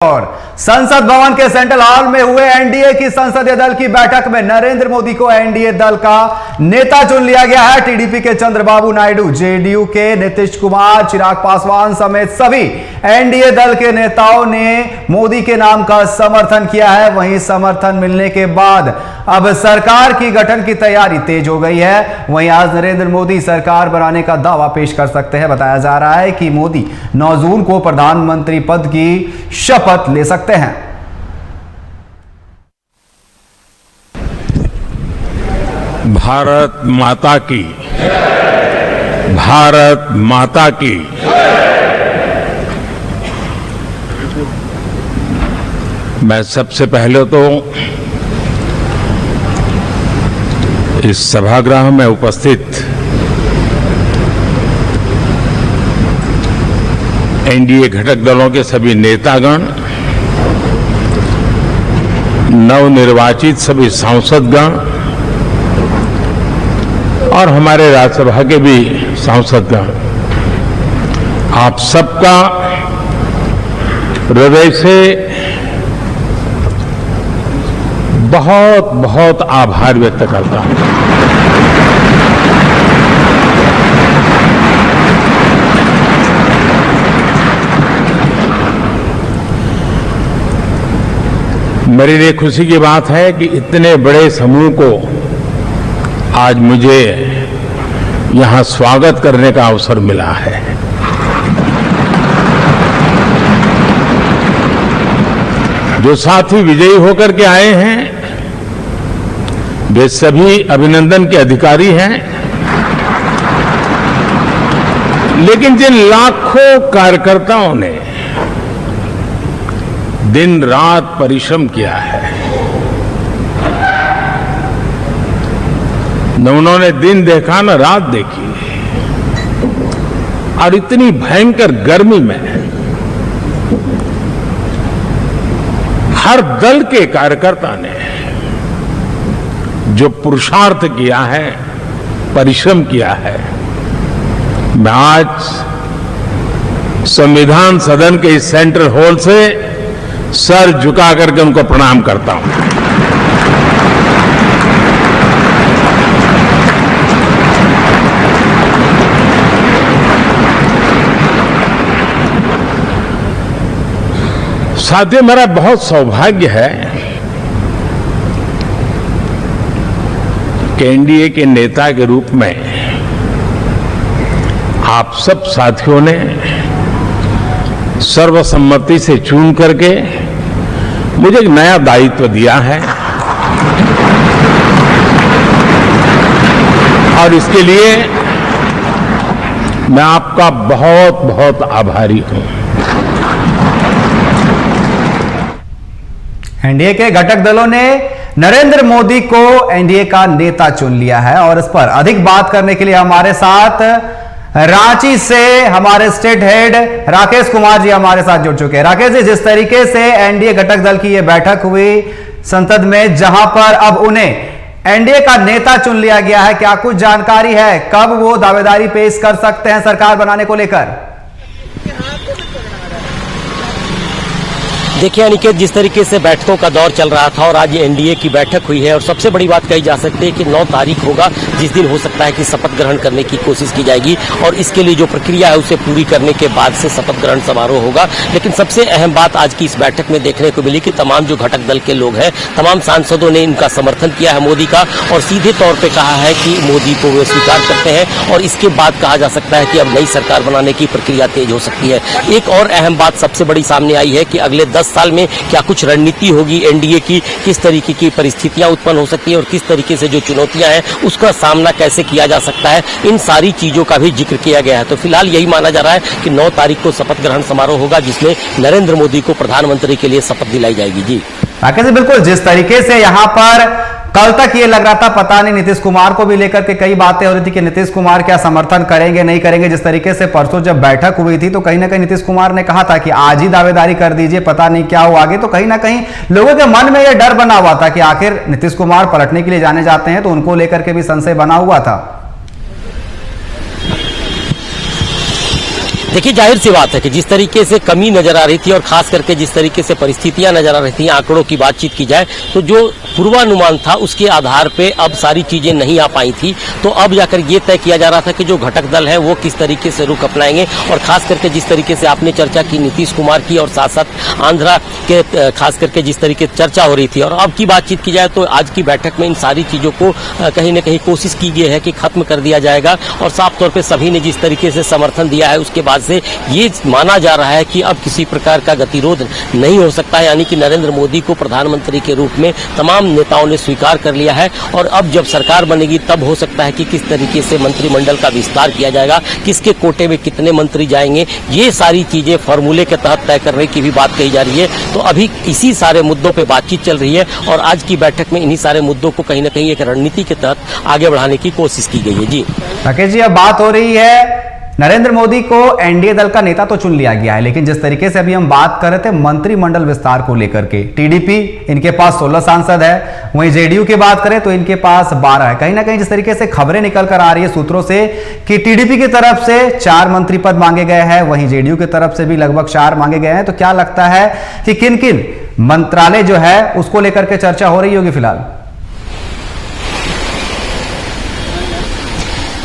और संसद भवन के सेंट्रल हॉल में हुए एनडीए की संसदीय दल की बैठक में नरेंद्र मोदी को एनडीए दल का नेता चुन लिया गया है। टीडीपी के चंद्रबाबू नायडू, जेडीयू के नीतीश कुमार, चिराग पासवान समेत सभी एनडीए दल के नेताओं ने मोदी के नाम का समर्थन किया है। वहीं समर्थन मिलने के बाद अब सरकार की गठन की तैयारी तेज हो गई है। वहीं आज नरेंद्र मोदी सरकार बनाने का दावा पेश कर सकते हैं। बताया जा रहा है कि मोदी 9 जून को प्रधानमंत्री पद की शपथ ले सकते हैं। भारत माता की, भारत माता की। मैं सबसे पहले तो इस सभागृह में उपस्थित एनडीए घटक दलों के सभी नेतागण, नवनिर्वाचित सभी सांसदगण और हमारे राज्यसभा के भी सांसदगण, आप सबका हृदय से बहुत बहुत आभार व्यक्त करता हूं। मेरे लिए खुशी की बात है कि इतने बड़े समूह को आज मुझे यहां स्वागत करने का अवसर मिला है। जो साथी विजयी होकर के आए हैं वे सभी अभिनंदन के अधिकारी हैं, लेकिन जिन लाखों कार्यकर्ताओं ने दिन रात परिश्रम किया है, न उन्होंने दिन देखा न रात देखी, और इतनी भयंकर गर्मी में हर दल के कार्यकर्ता ने जो पुरुषार्थ किया है, परिश्रम किया है, मैं आज संविधान सदन के इस सेंट्रल हॉल से सर झुका करके उनको प्रणाम करता हूं। साथियों, मेरा बहुत सौभाग्य है कि एनडीए के नेता के रूप में आप सब साथियों ने सर्वसम्मति से चुन करके मुझे एक नया दायित्व दिया है, और इसके लिए मैं आपका बहुत बहुत आभारी हूं। एनडीए के घटक दलों ने नरेंद्र मोदी को एनडीए का नेता चुन लिया है और इस पर अधिक बात करने के लिए हमारे साथ रांची से हमारे स्टेट हेड राकेश कुमार जी हमारे साथ जुड़ चुके हैं। राकेश जी, जिस तरीके से एनडीए घटक दल की यह बैठक हुई संसद में, जहां पर अब उन्हें एनडीए का नेता चुन लिया गया है, क्या कुछ जानकारी है? कब वो दावेदारी पेश कर सकते हैं सरकार बनाने को लेकर? देखिए अनिकेत, जिस तरीके से बैठकों का दौर चल रहा था और आज एनडीए की बैठक हुई है, और सबसे बड़ी बात कही जा सकती है कि 9 तारीख होगा जिस दिन हो सकता है कि शपथ ग्रहण करने की कोशिश की जाएगी, और इसके लिए जो प्रक्रिया है उसे पूरी करने के बाद से शपथ ग्रहण समारोह होगा। लेकिन सबसे अहम बात आज की इस बैठक में देखने को मिली कि तमाम जो घटक दल के लोग हैं, तमाम सांसदों ने इनका समर्थन किया है मोदी का, और सीधे तौर पर कहा है कि मोदी को वे स्वीकार करते हैं, और इसके बाद कहा जा सकता है कि अब नई सरकार बनाने की प्रक्रिया तेज हो सकती है। एक और अहम बात सबसे बड़ी सामने आई है कि अगले 10 साल में क्या कुछ रणनीति होगी एनडीए की, किस तरीके की परिस्थितियां उत्पन्न हो सकती है और किस तरीके से जो चुनौतियां हैं उसका सामना कैसे किया जा सकता है, इन सारी चीजों का भी जिक्र किया गया है। तो फिलहाल यही माना जा रहा है कि 9 तारीख को शपथ ग्रहण समारोह होगा जिसमें नरेंद्र मोदी को प्रधानमंत्री के लिए शपथ दिलाई जाएगी। जी राकेश जी, बिल्कुल जिस तरीके से यहां पर कल तक ये लग रहा था, पता नहीं, नीतीश कुमार को भी लेकर के कई बातें हो रही थी कि नीतीश कुमार क्या समर्थन करेंगे नहीं करेंगे। जिस तरीके से परसों जब बैठक हुई थी तो कहीं ना कहीं नीतीश कुमार ने कहा था कि आज ही दावेदारी कर दीजिए, पता नहीं क्या हो आगे। तो कहीं ना कहीं लोगों के मन में यह डर बना हुआ था कि आखिर नीतीश कुमार पलटने के लिए जाने जाते हैं, तो उनको लेकर के भी संशय बना हुआ था। देखिए, जाहिर सी बात है कि जिस तरीके से कमी नजर आ रही थी और खास करके जिस तरीके से परिस्थितियां नजर आ रही थी, आंकड़ों की बातचीत की जाए तो जो पूर्वानुमान था उसके आधार पे अब सारी चीजें नहीं आ पाई थी। तो अब जाकर ये तय किया जा रहा था कि जो घटक दल है वो किस तरीके से रुख अपनाएंगे, और खास करके जिस तरीके से आपने चर्चा की नीतीश कुमार की और साथ साथ आंध्रा के खास करके जिस तरीके से चर्चा हो रही थी, और अब की बातचीत की जाए तो आज की बैठक में इन सारी चीजों को कहीं ना कहीं कोशिश की गई है कि खत्म कर दिया जाएगा। और साफ तौर पर सभी ने जिस तरीके से समर्थन दिया है उसके बाद से ये माना जा रहा है कि अब किसी प्रकार का गतिरोध नहीं हो सकता है, यानी कि नरेंद्र मोदी को प्रधानमंत्री के रूप में तमाम नेताओं ने स्वीकार कर लिया है। और अब जब सरकार बनेगी तब हो सकता है कि किस तरीके से मंत्रिमंडल का विस्तार किया जाएगा, किसके कोटे में कितने मंत्री जाएंगे, ये सारी चीजें फॉर्मूले के तहत तय करने की भी बात कही जा रही है। तो अभी इसी सारे मुद्दों पर बातचीत चल रही है और आज की बैठक में इन्हीं सारे मुद्दों को कहीं ना कहीं एक रणनीति के तहत आगे बढ़ाने की कोशिश की गई है। जी राकेश जी, अब बात हो रही है नरेंद्र मोदी को एनडीए दल का नेता तो चुन लिया गया है, लेकिन जिस तरीके से अभी हम बात कर रहे थे मंत्रिमंडल विस्तार को लेकर के, टीडीपी इनके पास 16 सांसद है, वहीं जेडीयू की बात करें तो इनके पास 12 है। कहीं ना कहीं जिस तरीके से खबरें निकल कर आ रही है सूत्रों से कि टीडीपी की तरफ से 4 मंत्री पद मांगे गए हैं, वहीं जेडीयू की तरफ से भी लगभग 4 मांगे गए हैं। तो क्या लगता है कि किन किन मंत्रालय जो है उसको लेकर के चर्चा हो रही होगी फिलहाल?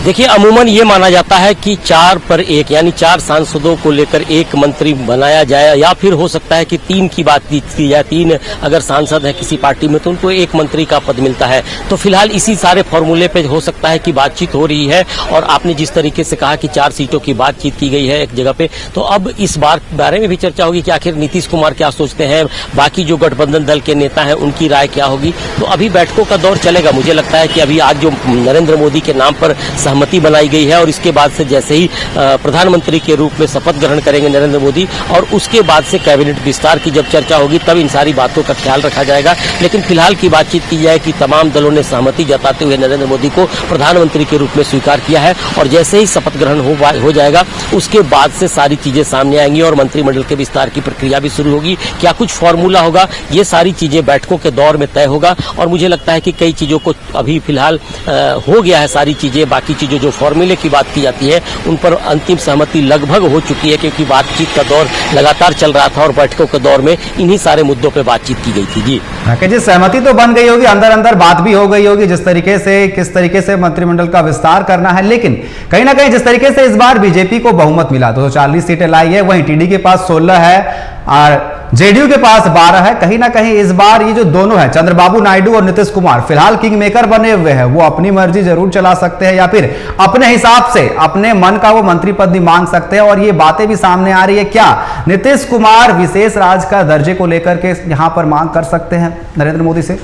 देखिए, अमूमन ये माना जाता है कि 4 पर 1 यानी 4 सांसदों को लेकर एक मंत्री बनाया जाए, या फिर हो सकता है कि 3 की बात की जाए, 3 अगर सांसद है किसी पार्टी में तो उनको एक मंत्री का पद मिलता है। तो फिलहाल इसी सारे फॉर्मूले पे हो सकता है कि बातचीत हो रही है। और आपने जिस तरीके से कहा कि 4 सीटों की बातचीत की गई है एक जगह पे, तो अब इस बारे में भी चर्चा होगी कि आखिर नीतीश कुमार क्या सोचते हैं, बाकी जो गठबंधन दल के नेता हैं उनकी राय क्या होगी। तो अभी बैठकों का दौर चलेगा। मुझे लगता है कि अभी आज जो नरेंद्र मोदी के नाम पर सहमति बनाई गई है और इसके बाद से जैसे ही प्रधानमंत्री के रूप में शपथ ग्रहण करेंगे नरेंद्र मोदी, और उसके बाद से कैबिनेट विस्तार की जब चर्चा होगी तब इन सारी बातों का ख्याल रखा जाएगा। लेकिन फिलहाल की बातचीत की जाए कि तमाम दलों ने सहमति जताते हुए नरेंद्र मोदी को प्रधानमंत्री के रूप में स्वीकार किया है, और जैसे ही शपथ ग्रहण हो जाएगा उसके बाद से सारी चीजें सामने आएंगी और मंत्रिमंडल के विस्तार की प्रक्रिया भी शुरू होगी। क्या कुछ फॉर्मूला होगा, ये सारी चीजें बैठकों के दौर में तय होगा। और मुझे लगता है कि कई चीजों को अभी फिलहाल हो गया है सारी चीजें, बाकी चीजें जो फॉर्मूले की बात की जाती है उन पर अंतिम सहमति लगभग हो चुकी है, क्योंकि बातचीत का दौर लगातार चल रहा था और बैठकों के दौर में इन्हीं सारे मुद्दों पर बातचीत की गई थी। जी राकेश जी, सहमति तो बन गई होगी, अंदर अंदर बात भी हो गई होगी जिस तरीके से किस तरीके से मंत्रिमंडल का विस्तार करना है। लेकिन कहीं ना कहीं जिस तरीके से इस बार बीजेपी को बहुमत मिला, 240 सीटें लाई है, वहीं टीडी के पास 16 है और जेडीयू के पास 12 है। कहीं ना कहीं इस बार ये जो दोनों है चंद्रबाबू नायडू और नीतीश कुमार फिलहाल किंग मेकर बने हुए हैं, वो अपनी मर्जी जरूर चला सकते हैं या फिर अपने हिसाब से अपने मन का वो मंत्री पद भी मांग सकते हैं। और ये बातें भी सामने आ रही है, क्या नीतीश कुमार विशेष राज का दर्जे को लेकर के यहां पर मांग कर सकते हैं नरेंद्र मोदी से?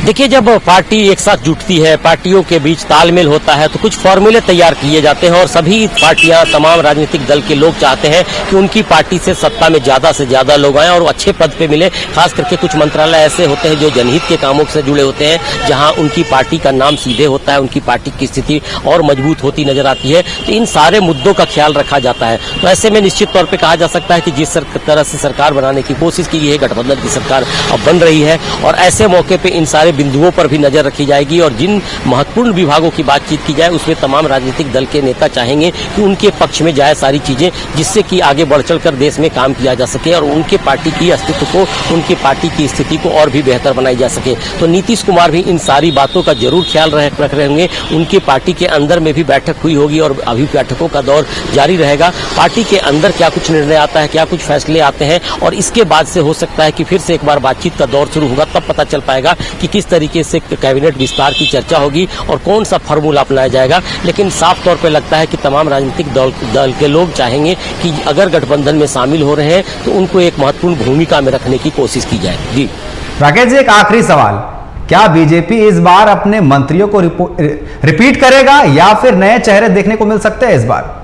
देखिए, जब पार्टी एक साथ जुटती है, पार्टियों के बीच तालमेल होता है तो कुछ फॉर्मूले तैयार किए जाते हैं और सभी पार्टियां, तमाम राजनीतिक दल के लोग चाहते हैं कि उनकी पार्टी से सत्ता में ज्यादा से ज्यादा लोग आएं और अच्छे पद पे मिले। खास करके कुछ मंत्रालय ऐसे होते हैं जो जनहित के कामों से जुड़े होते हैं, जहां उनकी पार्टी का नाम सीधे होता है, उनकी पार्टी की स्थिति और मजबूत होती नजर आती है। तो इन सारे मुद्दों का ख्याल रखा जाता है। तो ऐसे में निश्चित तौर पर कहा जा सकता है कि जिस तरह से सरकार बनाने की कोशिश की गई है, गठबंधन की सरकार अब बन रही है, और ऐसे मौके पर इन सारे बिंदुओं पर भी नजर रखी जाएगी। और जिन महत्वपूर्ण विभागों की बातचीत की जाए उसमें तमाम राजनीतिक दल के नेता चाहेंगे कि उनके पक्ष में जाए सारी चीजें, जिससे कि आगे बढ़ चढ़कर देश में काम किया जा सके और उनके पार्टी की अस्तित्व को, उनकी पार्टी की स्थिति को और भी बेहतर बनाई जा सके। तो नीतीश कुमार भी इन सारी बातों का जरूर ख्याल रख रहे होंगे। उनकी पार्टी के अंदर में भी बैठक हुई होगी और अभी बैठकों का दौर जारी रहेगा। पार्टी के अंदर क्या कुछ निर्णय आता है, क्या कुछ फैसले आते हैं, और इसके बाद से हो सकता है कि फिर से एक बार बातचीत का दौर शुरू होगा। तब पता चल पाएगा कि किस तरीके से कैबिनेट विस्तार की चर्चा होगी और कौन सा फार्मूला अपनाया जाएगा। लेकिन साफ तौर पर लगता है कि तमाम राजनीतिक दल के लोग चाहेंगे कि अगर गठबंधन में शामिल हो रहे हैं तो उनको एक महत्वपूर्ण भूमिका में रखने की कोशिश की जाए। जी राकेश जी, एक आखिरी सवाल, क्या बीजेपी इस बार अपने मंत्रियों को रिपीट करेगा या फिर नए चेहरे देखने को मिल सकते हैं इस बार?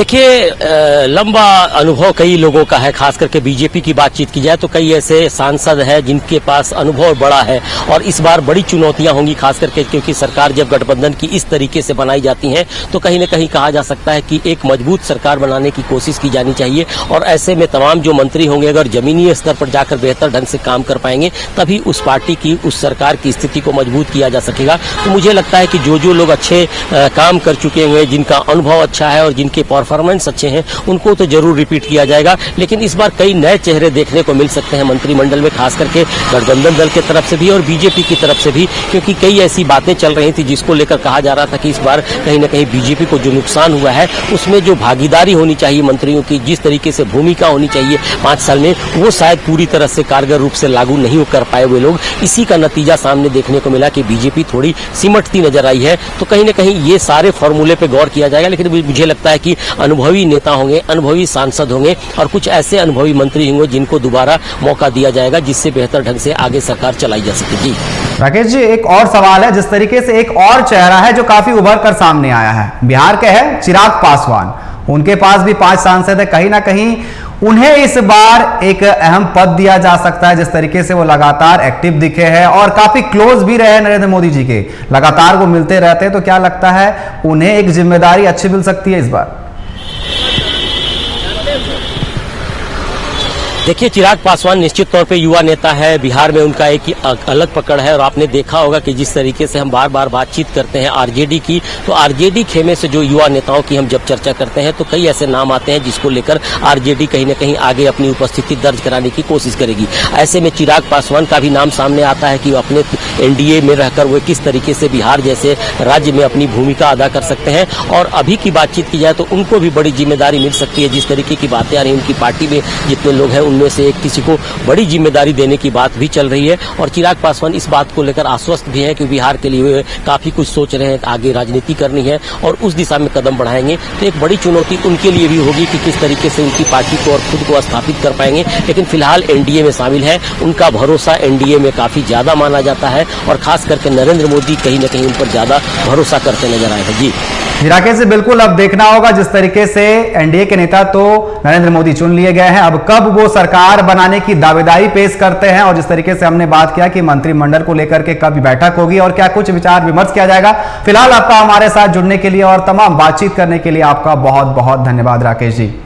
देखिए, लंबा अनुभव कई लोगों का है, खास करके बीजेपी की बातचीत की जाए तो कई ऐसे सांसद हैं जिनके पास अनुभव बड़ा है और इस बार बड़ी चुनौतियां होंगी, खास करके क्योंकि सरकार जब गठबंधन की इस तरीके से बनाई जाती है तो कहीं न कहीं कहा जा सकता है कि एक मजबूत सरकार बनाने की कोशिश की जानी चाहिए और ऐसे में तमाम जो मंत्री होंगे अगर जमीनी स्तर पर जाकर बेहतर ढंग से काम कर पाएंगे तभी उस पार्टी की, उस सरकार की स्थिति को मजबूत किया जा सकेगा। तो मुझे लगता है कि जो लोग अच्छे काम कर चुके हैं, जिनका अनुभव अच्छा है और जिनके परफॉर्मेंस अच्छे हैं, उनको तो जरूर रिपीट किया जाएगा। लेकिन इस बार कई नए चेहरे देखने को मिल सकते हैं मंत्रिमंडल में, खास करके गठबंधन दल की तरफ से भी और बीजेपी की तरफ से भी, क्योंकि कई ऐसी बातें चल रही थी जिसको लेकर कहा जा रहा था कि इस बार कहीं न कहीं बीजेपी को जो नुकसान हुआ है उसमें जो भागीदारी होनी चाहिए मंत्रियों की, जिस तरीके से भूमिका होनी चाहिए 5 साल में, वो शायद पूरी तरह से कारगर रूप से लागू नहीं कर पाए हुए लोग। इसी का नतीजा सामने देखने को मिला कि बीजेपी थोड़ी सिमटती नजर आई है। तो कहीं न कहीं ये सारे फॉर्मूले पे गौर किया जाएगा, लेकिन मुझे लगता है कि अनुभवी नेता होंगे, अनुभवी सांसद होंगे और कुछ ऐसे अनुभवी मंत्री होंगे जिनको दोबारा मौका दिया जाएगा जिससे बेहतर ढंग से आगे सरकार चलाई जा सकेगी। राकेश जी, एक और सवाल है, जिस तरीके से एक और चेहरा है जो काफी उभर कर सामने आया है, बिहार के है चिराग पासवान। उनके पास भी 5 सांसद है, कहीं ना कहीं उन्हें इस बार एक अहम पद दिया जा सकता है। जिस तरीके से वो लगातार एक्टिव दिखे हैं और काफी क्लोज भी रहे नरेंद्र मोदी जी के, लगातार वो मिलते रहते हैं, तो क्या लगता है उन्हें एक जिम्मेदारी अच्छी मिल सकती है इस बार? देखिए, चिराग पासवान निश्चित तौर पे युवा नेता है, बिहार में उनका एक अलग पकड़ है और आपने देखा होगा कि जिस तरीके से हम बार बार बातचीत करते हैं आरजेडी की, तो आरजेडी खेमे से जो युवा नेताओं की हम जब चर्चा करते हैं तो कई ऐसे नाम आते हैं जिसको लेकर आरजेडी कहीं न कहीं आगे अपनी उपस्थिति दर्ज कराने की कोशिश करेगी। ऐसे में चिराग पासवान का भी नाम सामने आता है कि अपने एनडीए में रहकर वो किस तरीके से बिहार जैसे राज्य में अपनी भूमिका अदा कर सकते हैं। और अभी की बातचीत की जाए तो उनको भी बड़ी जिम्मेदारी मिल सकती है। जिस तरीके की बातें आ रही हैं, उनकी पार्टी में जितने लोग हैं उनमें से एक किसी को बड़ी जिम्मेदारी देने की बात भी चल रही है और चिराग पासवान इस बात को लेकर आश्वस्त भी हैं कि बिहार के लिए काफी कुछ सोच रहे हैं, आगे राजनीति करनी है और उस दिशा में कदम बढ़ाएंगे। तो एक बड़ी चुनौती उनके लिए भी होगी कि किस तरीके से उनकी पार्टी को और खुद को स्थापित कर पाएंगे। लेकिन फिलहाल एनडीए में शामिल है, उनका भरोसा एनडीए में काफी ज्यादा माना जाता है और खास करके नरेंद्र मोदी कहीं न कहीं उन पर ज्यादा भरोसा करते नजर आए हैं। जी राकेश जी, बिल्कुल अब देखना होगा, जिस तरीके से एनडीए के नेता तो नरेंद्र मोदी चुन लिए गए हैं, अब कब वो सरकार बनाने की दावेदारी पेश करते हैं और जिस तरीके से हमने बात किया कि मंत्रिमंडल को लेकर के कब बैठक होगी और क्या कुछ विचार विमर्श किया जाएगा। फिलहाल आपका हमारे साथ जुड़ने के लिए और तमाम बातचीत करने के लिए आपका बहुत बहुत धन्यवाद राकेश जी।